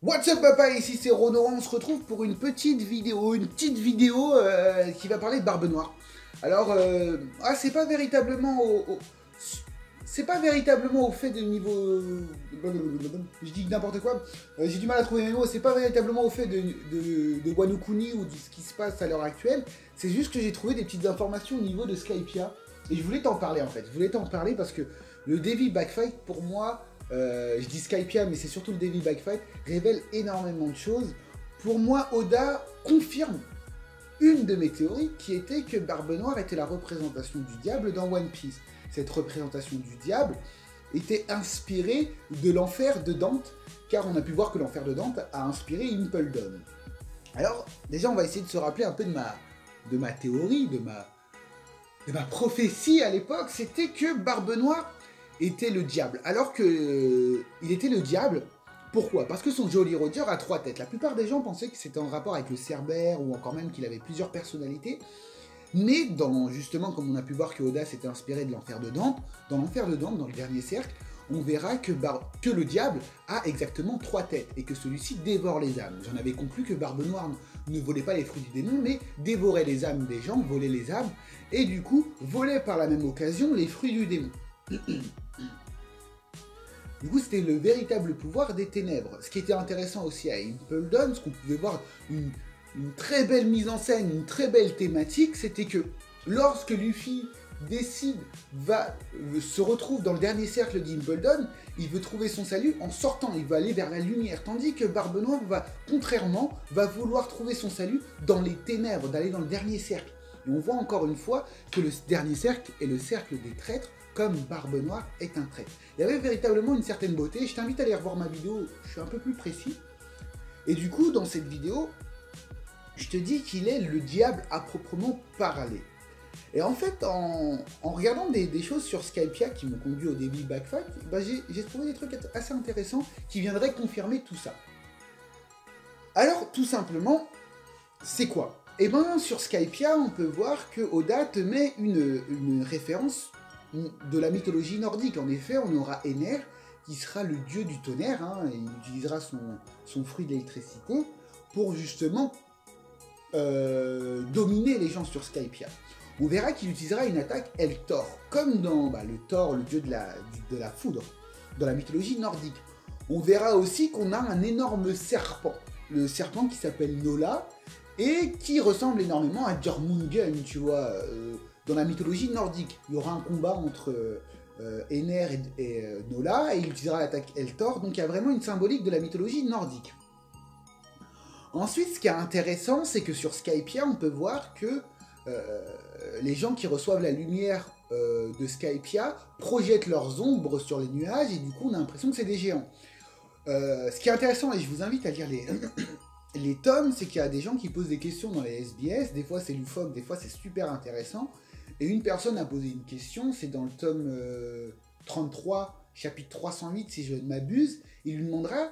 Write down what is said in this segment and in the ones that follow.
What's up papa, ici c'est Rono, on se retrouve pour une petite vidéo, qui va parler de Barbe Noire. Alors, c'est pas véritablement c'est pas véritablement au fait de niveau... Je dis n'importe quoi, j'ai du mal à trouver mes mots, c'est pas véritablement au fait de Wano Kuni ou de ce qui se passe à l'heure actuelle, c'est juste que j'ai trouvé des petites informations au niveau de Skypiea, et je voulais t'en parler en fait, je voulais t'en parler parce que le Devi Backfight pour moi, je dis Skypiea, mais c'est surtout le Devil Backfight, révèle énormément de choses. Pour moi, Oda confirme une de mes théories qui était que Barbe Noire était la représentation du diable dans One Piece. Cette représentation du diable était inspirée de l'enfer de Dante, car on a pu voir que l'enfer de Dante a inspiré Impel Down. Alors, déjà, on va essayer de se rappeler un peu de ma théorie, de ma prophétie à l'époque, c'était que Barbe Noire était le diable. Alors que il était le diable, pourquoi? Parce que son Jolly Roger a 3 têtes. La plupart des gens pensaient que c'était en rapport avec le Cerbère ou encore même qu'il avait plusieurs personnalités. Mais justement, comme on a pu voir que Oda s'était inspiré de l'enfer de Dante, dans l'enfer de Dante, dans le dernier cercle, on verra que le diable a exactement 3 têtes et que celui-ci dévore les âmes. J'en avais conclu que Barbe Noire ne volait pas les fruits du démon, mais dévorait les âmes des gens, volait les âmes, et du coup, volait par la même occasion les fruits du démon. Du coup, c'était le véritable pouvoir des ténèbres. Ce qui était intéressant aussi à Impel Down, ce qu'on pouvait voir une très belle mise en scène, une très belle thématique, c'était que lorsque Luffy se retrouve dans le dernier cercle d'Impel Down, il veut trouver son salut en sortant, il va aller vers la lumière, tandis que Barbe Noire va vouloir trouver son salut dans les ténèbres, d'aller dans le dernier cercle. Et on voit encore une fois que le dernier cercle est le cercle des traîtres, comme Barbe Noire est un traître. Il y avait véritablement une certaine beauté, je t'invite à aller revoir ma vidéo, je suis un peu plus précis. Et du coup, dans cette vidéo, je te dis qu'il est le diable à proprement parler. Et en fait, en regardant des choses sur Skypiea qui m'ont conduit au début Backfight, j'ai trouvé des trucs assez intéressants qui viendraient confirmer tout ça. Alors, tout simplement, c'est quoi? Eh ben, sur Skypiea, on peut voir que Oda te met une référence de la mythologie nordique. En effet, on aura Ener, qui sera le dieu du tonnerre, et il utilisera son fruit d'électricité pour justement dominer les gens sur Skypiea. On verra qu'il utilisera une attaque El Thor, comme dans le Thor, le dieu de la foudre, dans la mythologie nordique. On verra aussi qu'on a un énorme serpent, le serpent qui s'appelle Nola, et qui ressemble énormément à Jormungand, tu vois, dans la mythologie nordique. Il y aura un combat entre Ener et Nola, et il utilisera l'attaque El Thor, donc il y a vraiment une symbolique de la mythologie nordique. Ensuite, ce qui est intéressant, c'est que sur Skypiea, on peut voir que les gens qui reçoivent la lumière de Skypiea projettent leurs ombres sur les nuages, et du coup, on a l'impression que c'est des géants. Ce qui est intéressant, et je vous invite à lire les tomes, c'est qu'il y a des gens qui posent des questions dans les SBS, des fois c'est loufoque, des fois c'est super intéressant, et une personne a posé une question, c'est dans le tome 33, chapitre 308, si je ne m'abuse, il lui demandera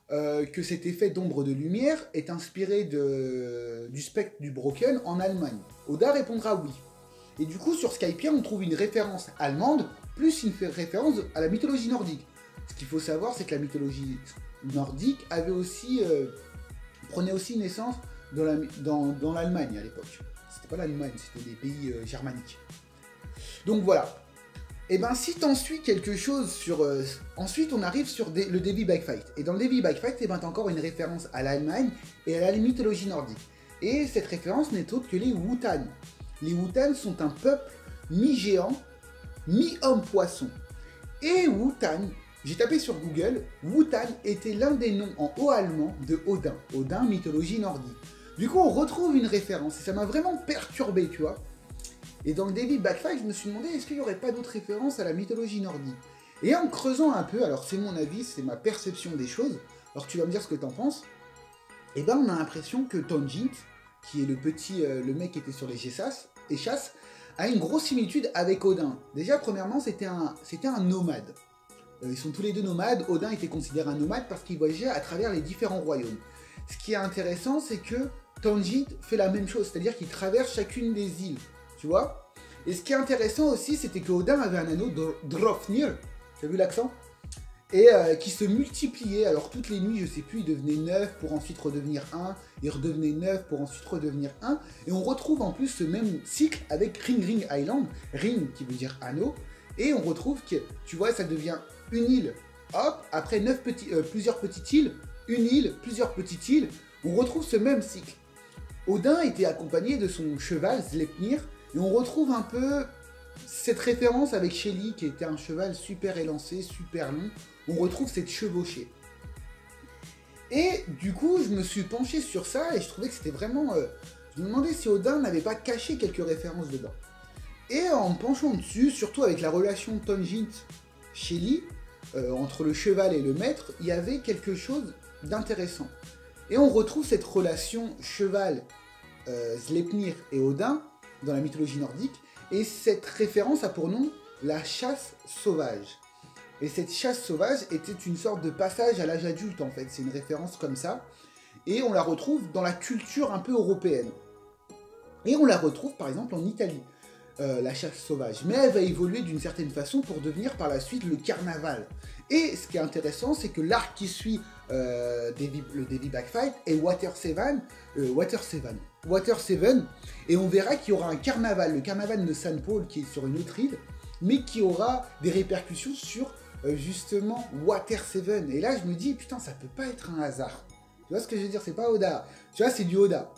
que cet effet d'ombre de lumière est inspiré du spectre du Brocken en Allemagne. Oda répondra oui. Et du coup, sur Skypiea, on trouve une référence allemande, plus une référence à la mythologie nordique. Ce qu'il faut savoir, c'est que la mythologie nordique prenait aussi naissance dans l'Allemagne à l'époque. C'était pas l'Allemagne, c'était des pays germaniques. Donc voilà. Et ben si t'en suis quelque chose sur... ensuite on arrive sur le Devi Backfight. Et dans le Devi Backfight, et ben t'as encore une référence à l'Allemagne et à la mythologie nordique. Et cette référence n'est autre que les Wutan. Les Wutan sont un peuple mi-géant, mi-homme-poisson. Et Wutan, j'ai tapé sur Google, Wutan était l'un des noms en haut allemand de Odin. Odin, mythologie nordique. Du coup on retrouve une référence et ça m'a vraiment perturbé, tu vois. Et dans le Devi Backfight, je me suis demandé est-ce qu'il n'y aurait pas d'autres références à la mythologie nordique. Et en creusant un peu, alors c'est mon avis, c'est ma perception des choses, alors tu vas me dire ce que t'en penses, et ben on a l'impression que Tonjin, qui est le mec qui était sur les chasses, a une grosse similitude avec Odin. Déjà, premièrement, c'était un nomade. Ils sont tous les deux nomades, Odin était considéré un nomade parce qu'il voyageait à travers les différents royaumes. Ce qui est intéressant, c'est que Tonjin fait la même chose, c'est-à-dire qu'il traverse chacune des îles. Tu vois. Et ce qui est intéressant aussi, c'était que Odin avait un anneau Drofnir. Tu as vu l'accent? et qui se multipliait. Alors toutes les nuits, je sais plus, il devenait 9 pour ensuite redevenir 1, il redevenait 9 pour ensuite redevenir 1, et on retrouve en plus ce même cycle avec Ring Ring Island, Ring qui veut dire anneau, et on retrouve que, tu vois, ça devient une île, hop, après plusieurs petites îles, une île, plusieurs petites îles, on retrouve ce même cycle. Odin était accompagné de son cheval Sleipnir, et on retrouve un peu cette référence avec Shelly, qui était un cheval super élancé, super long, on retrouve cette chevauchée. Et du coup, je me suis penché sur ça, et je trouvais que c'était vraiment... je me demandais si Odin n'avait pas caché quelques références dedans. Et en me penchant dessus, surtout avec la relation Tonjit-Shelly, entre le cheval et le maître, il y avait quelque chose d'intéressant. Et on retrouve cette relation cheval, Sleipnir et Odin dans la mythologie nordique, et cette référence a pour nom la chasse sauvage. Et cette chasse sauvage était une sorte de passage à l'âge adulte en fait, c'est une référence comme ça, et on la retrouve dans la culture un peu européenne. Et on la retrouve par exemple en Italie, la chasse sauvage, mais elle va évoluer d'une certaine façon pour devenir par la suite le carnaval. Et ce qui est intéressant, c'est que l'arc qui suit le Davy Backfight est Water Seven, et on verra qu'il y aura un carnaval, le carnaval de San Paul qui est sur une autre île, mais qui aura des répercussions sur justement Water Seven. Et là je me dis, putain, ça peut pas être un hasard. Tu vois ce que je veux dire, c'est pas Oda. Tu vois, c'est du Oda.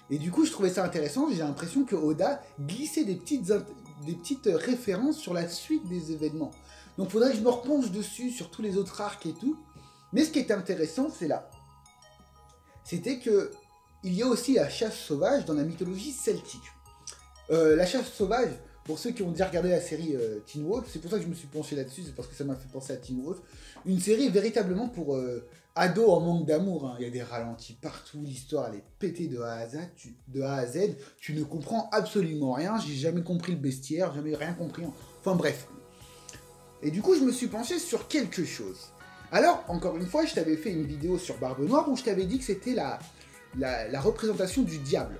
Et du coup, je trouvais ça intéressant, j'ai l'impression que Oda glissait des petites références sur la suite des événements. Donc il faudrait que je me repenche dessus, sur tous les autres arcs et tout. Mais ce qui est intéressant, c'est là. C'était que il y a aussi la chasse sauvage dans la mythologie celtique. La chasse sauvage, pour ceux qui ont déjà regardé la série Teen Wolf, c'est pour ça que je me suis penché là-dessus, c'est parce que ça m'a fait penser à Teen Wolf. Une série véritablement pour ados en manque d'amour. Hein. Il y a des ralentis partout, l'histoire elle est pétée de A à Z. Tu ne comprends absolument rien, j'ai jamais compris le bestiaire, jamais rien compris. Enfin bref. Et du coup, je me suis penché sur quelque chose. Alors, encore une fois, je t'avais fait une vidéo sur Barbe Noire où je t'avais dit que c'était la représentation du diable.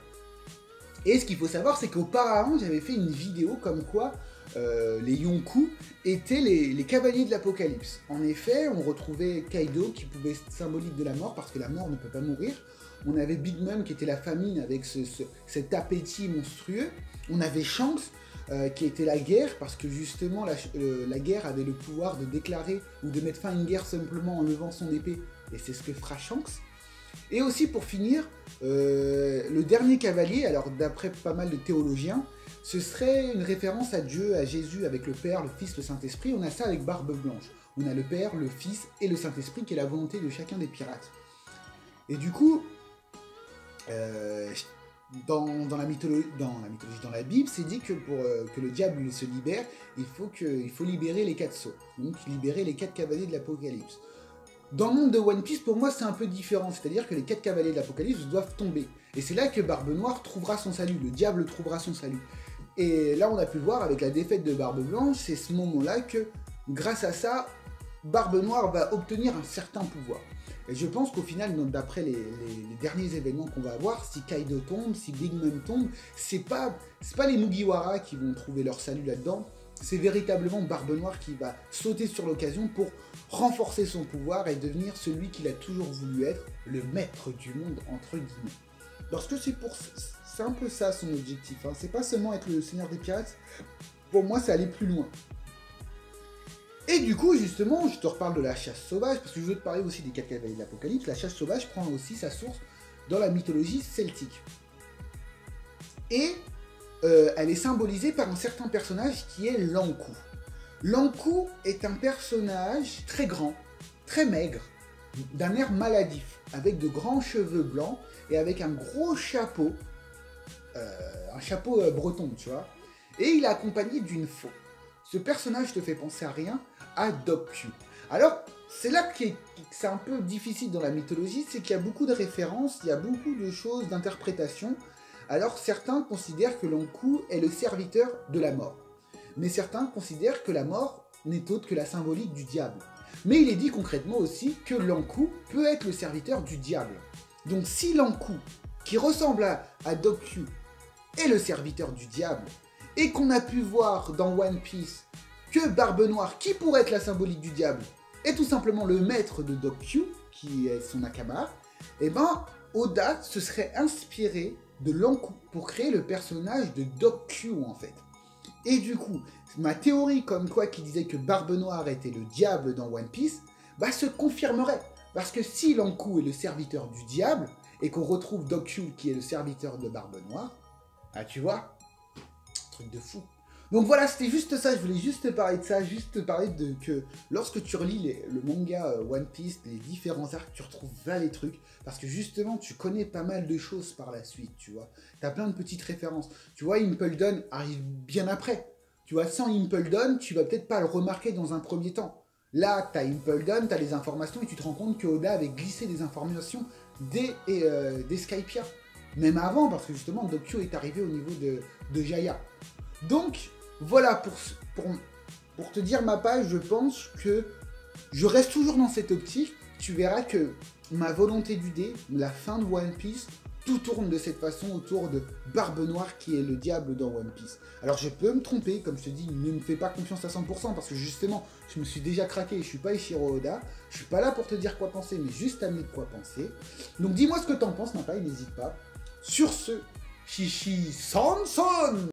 Et ce qu'il faut savoir, c'est qu'auparavant, j'avais fait une vidéo comme quoi les Yonkou étaient les cavaliers de l'Apocalypse. En effet, on retrouvait Kaido qui pouvait être symbolique de la mort parce que la mort ne peut pas mourir. On avait Big Mom qui était la famine avec cet appétit monstrueux. On avait Shanks qui était la guerre, parce que justement la guerre avait le pouvoir de déclarer ou de mettre fin à une guerre simplement en levant son épée, et c'est ce que fera Shanks. Et aussi pour finir, le dernier cavalier, alors d'après pas mal de théologiens, ce serait une référence à Dieu, à Jésus avec le Père, le Fils, le Saint-Esprit. On a ça avec Barbe Blanche. On a le Père, le Fils et le Saint-Esprit qui est la volonté de chacun des pirates. Et du coup, dans la Bible, c'est dit que pour que le diable se libère, il faut libérer les 4 sceaux, donc libérer les 4 cavaliers de l'Apocalypse. Dans le monde de One Piece, pour moi, c'est un peu différent, c'est-à-dire que les 4 cavaliers de l'Apocalypse doivent tomber. Et c'est là que Barbe Noire trouvera son salut, le diable trouvera son salut. Et là, on a pu voir avec la défaite de Barbe Blanche, c'est ce moment-là que, grâce à ça, Barbe Noire va obtenir un certain pouvoir. Et je pense qu'au final, d'après les derniers événements qu'on va avoir, si Kaido tombe, si Big Mom tombe, c'est pas les Mugiwara qui vont trouver leur salut là-dedans, c'est véritablement Barbe Noire qui va sauter sur l'occasion pour renforcer son pouvoir et devenir celui qu'il a toujours voulu être, le maître du monde, entre guillemets. Parce que c'est un peu ça son objectif, hein. C'est pas seulement être le seigneur des pirates, pour moi c'est aller plus loin. Et du coup, justement, je te reparle de la chasse sauvage, parce que je veux te parler aussi des 4 cavaliers de l'Apocalypse. La chasse sauvage prend aussi sa source dans la mythologie celtique. Et elle est symbolisée par un certain personnage qui est l'Ankou. L'Ankou est un personnage très grand, très maigre, d'un air maladif, avec de grands cheveux blancs et avec un gros chapeau, breton, tu vois. Et il est accompagné d'une faux. Ce personnage te fait penser à rien, à Doku. Alors, c'est là que c'est un peu difficile dans la mythologie, c'est qu'il y a beaucoup de références, il y a beaucoup de choses d'interprétation. Alors, certains considèrent que l'Ankou est le serviteur de la mort. Mais certains considèrent que la mort n'est autre que la symbolique du diable. Mais il est dit concrètement aussi que l'Ankou peut être le serviteur du diable. Donc si l'Ankou, qui ressemble à Doku, est le serviteur du diable, et qu'on a pu voir dans One Piece que Barbe Noire, qui pourrait être la symbolique du diable, est tout simplement le maître de Doc Q, qui est son Nakama, et ben Oda se serait inspiré de Lankou pour créer le personnage de Doc Q en fait. Et du coup, ma théorie comme quoi qui disait que Barbe Noire était le diable dans One Piece, bah se confirmerait. Parce que si Lankou est le serviteur du diable, et qu'on retrouve Doc Q qui est le serviteur de Barbe Noire, ah tu vois, truc de fou. Donc voilà, c'était juste ça, je voulais juste te parler de ça, juste te parler de que lorsque tu relis le manga One Piece, les différents arcs, tu retrouves là les trucs, parce que justement, tu connais pas mal de choses par la suite, tu vois. T'as plein de petites références. Tu vois, Impel Down arrive bien après. Tu vois, sans Impel Down, tu vas peut-être pas le remarquer dans un premier temps. Là, t'as Impel Down, t'as les informations, et tu te rends compte que Oda avait glissé des informations des Skypiea. Même avant, parce que justement, Doc Q est arrivé au niveau de Jaya. Donc, voilà, pour te dire ma page, je pense que je reste toujours dans cette optique. Tu verras que ma volonté du dé, la fin de One Piece, tout tourne de cette façon autour de Barbe Noire qui est le diable dans One Piece. Alors je peux me tromper, comme je te dis, ne me fais pas confiance à 100% parce que justement, je me suis déjà craqué et je suis pas Ishiro Oda. Je suis pas là pour te dire quoi penser, mais juste amener de quoi penser. Donc dis-moi ce que t'en penses, ma paille, n'hésite pas. Sur ce, Chichi Sanson!